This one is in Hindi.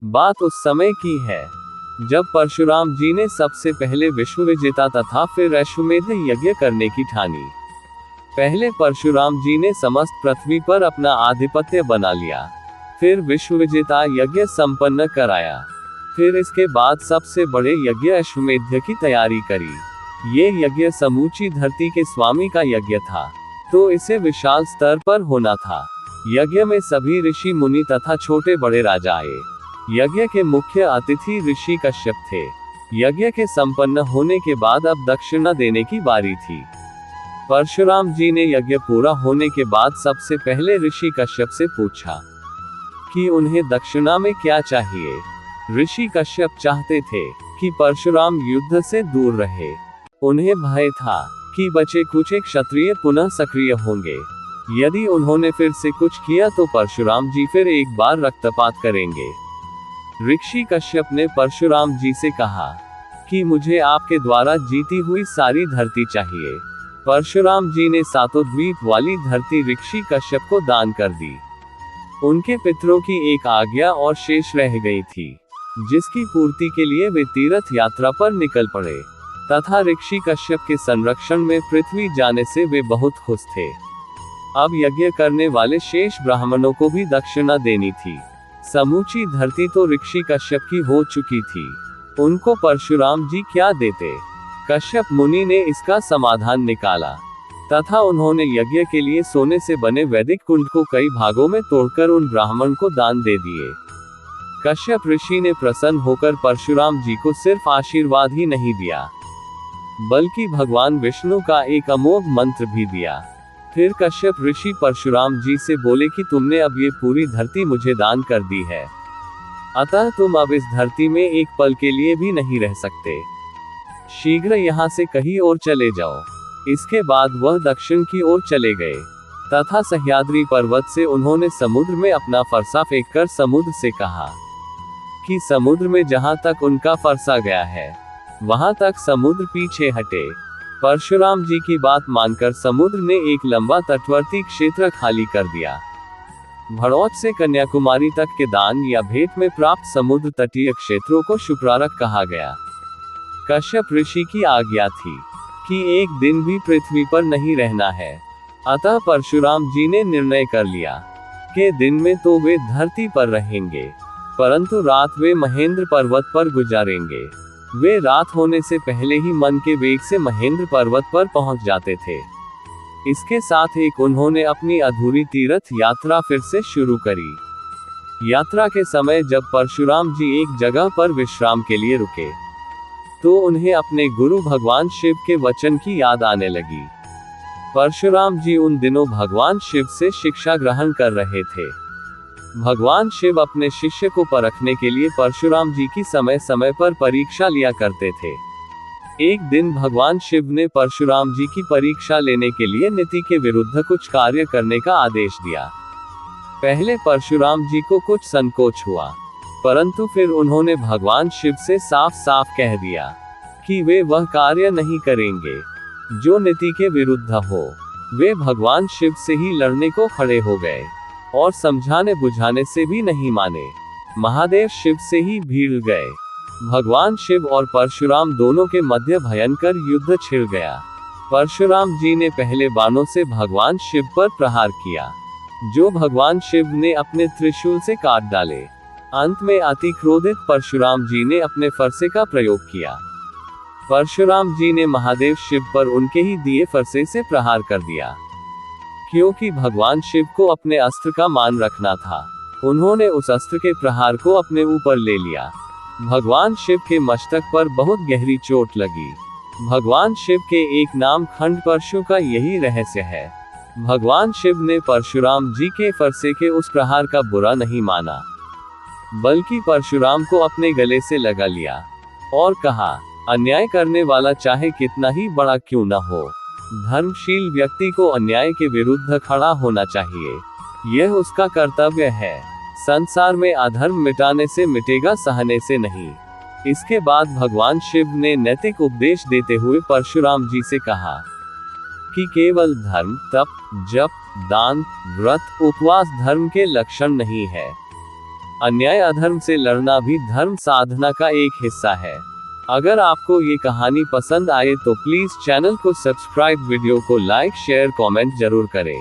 बात उस समय की है जब परशुराम जी ने सबसे पहले विश्व विजेता तथा फिर अश्वमेध यज्ञ करने की ठानी। पहले परशुराम जी ने समस्त पृथ्वी पर अपना आधिपत्य बना लिया, फिर विश्व विजेता यज्ञ संपन्न कराया, फिर इसके बाद सबसे बड़े यज्ञ अश्वमेध की तैयारी करी। ये यज्ञ समूची धरती के स्वामी का यज्ञ था, तो इसे विशाल स्तर पर होना था। यज्ञ में सभी ऋषि मुनि तथा छोटे बड़े राजा आए। यज्ञ के मुख्य अतिथि ऋषि कश्यप थे। यज्ञ के संपन्न होने के बाद अब दक्षिणा देने की बारी थी। परशुराम जी ने यज्ञ पूरा होने के बाद सबसे पहले ऋषि कश्यप से पूछा कि उन्हें दक्षिणा में क्या चाहिए। ऋषि कश्यप चाहते थे कि परशुराम युद्ध से दूर रहे। उन्हें भय था कि बचे कुछ क्षत्रिय पुनः सक्रिय होंगे। यदि उन्होंने फिर से कुछ किया तो परशुराम जी फिर एक बार रक्तपात करेंगे। ऋषि कश्यप ने परशुराम जी से कहा कि मुझे आपके द्वारा जीती हुई सारी धरती चाहिए। परशुराम जी ने सातों द्वीप वाली धरती ऋषि कश्यप को दान कर दी। उनके पितरों की एक आज्ञा और शेष रह गई थी, जिसकी पूर्ति के लिए वे तीर्थ यात्रा पर निकल पड़े, तथा ऋषि कश्यप के संरक्षण में पृथ्वी जाने से वे बहुत खुश थे। अब यज्ञ करने वाले शेष ब्राह्मणों को भी दक्षिणा देनी थी। समूची धरती तो ऋषि कश्यप की हो चुकी थी, उनको परशुराम जी क्या देते। कश्यप मुनि ने इसका समाधान निकाला तथा उन्होंने यज्ञ के लिए सोने से बने वैदिक कुंड को कई भागों में तोड़कर उन ब्राह्मण को दान दे दिए। कश्यप ऋषि ने प्रसन्न होकर परशुराम जी को सिर्फ आशीर्वाद ही नहीं दिया, बल्कि भगवान विष्णु का एक अमोघ मंत्र भी दिया। फिर कश्यप ऋषि परशुराम जी से बोले कि तुमने अब ये पूरी धरती मुझे दान कर दी है, अतः तुम अब इस धरती में एक पल के लिए भी नहीं रह सकते। शीघ्र यहाँ से कहीं और चले जाओ। इसके बाद वह दक्षिण की ओर चले गए तथा सह्याद्री पर्वत से उन्होंने समुद्र में अपना फरसा फेंककर समुद्र से कहा कि समुद्र में जहाँ तक उनका फरसा गया है वहां तक समुद्र पीछे हटे। परशुराम जी की बात मानकर समुद्र ने एक लंबा तटवर्ती क्षेत्र खाली कर दिया। भड़ौच से कन्याकुमारी तक के दान या भेंट में प्राप्त समुद्र तटीय क्षेत्रों को शुक्रारक कहा गया। कश्यप ऋषि की आज्ञा थी कि एक दिन भी पृथ्वी पर नहीं रहना है, अतः परशुराम जी ने निर्णय कर लिया कि दिन में तो वे धरती पर रहेंगे, परंतु रात वे महेंद्र पर्वत पर गुजारेंगे। वे रात होने से पहले ही मन के वेग से महेंद्र पर्वत पर पहुंच जाते थे। इसके साथ एक उन्होंने अपनी अधूरी तीर्थ यात्रा फिर से शुरू करी। यात्रा के समय जब परशुराम जी एक जगह पर विश्राम के लिए रुके तो उन्हें अपने गुरु भगवान शिव के वचन की याद आने लगी। परशुराम जी उन दिनों भगवान शिव से शिक्षा ग्रहण कर रहे थे। भगवान शिव अपने शिष्य को परखने के लिए परशुराम जी की समय समय पर परीक्षा लिया करते थे। एक दिन भगवान शिव ने परशुराम जी की परीक्षा लेने के लिए नीति के विरुद्ध कुछ कार्य करने का आदेश दिया। पहले परशुराम जी को कुछ संकोच हुआ, परंतु फिर उन्होंने भगवान शिव से साफ साफ कह दिया कि वे वह कार्य नहीं करेंगे जो नीति के विरुद्ध हो। वे भगवान शिव से ही लड़ने को खड़े हो गए और समझाने बुझाने से भी नहीं माने। महादेव शिव से ही भीड़ गए। भगवान शिव और परशुराम दोनों के मध्य भयंकर युद्ध छिड़ गया। परशुराम जी ने पहले बाणों से भगवान शिव पर प्रहार किया, जो भगवान शिव ने अपने त्रिशूल से काट डाले। अंत में अति क्रोधित परशुराम जी ने अपने फरसे का प्रयोग किया। परशुराम जी ने महादेव शिव पर उनके ही दिए फरसे से प्रहार कर दिया। क्योंकि भगवान शिव को अपने अस्त्र का मान रखना था, उन्होंने उस अस्त्र के प्रहार को अपने ऊपर ले लिया। भगवान शिव के मस्तक पर बहुत गहरी चोट लगी। भगवान शिव के एक नाम खंड परशु का यही रहस्य है। भगवान शिव ने परशुराम जी के फरसे के उस प्रहार का बुरा नहीं माना, बल्कि परशुराम को अपने गले से लगा लिया और कहा, अन्याय करने वाला चाहे कितना ही बड़ा क्यों न हो, धर्मशील व्यक्ति को अन्याय के विरुद्ध खड़ा होना चाहिए। यह उसका कर्तव्य है। संसार में अधर्म मिटाने से मिटेगा, सहने से नहीं। इसके बाद भगवान शिव ने नैतिक उपदेश देते हुए परशुराम जी से कहा कि केवल धर्म, तप, जप, दान, व्रत, उपवास धर्म के लक्षण नहीं है। अन्याय अधर्म से लड़ना भी धर्म साधना का एक हिस्सा है। अगर आपको ये कहानी पसंद आए तो प्लीज चैनल को सब्सक्राइब, वीडियो को लाइक शेयर कमेंट जरूर करें।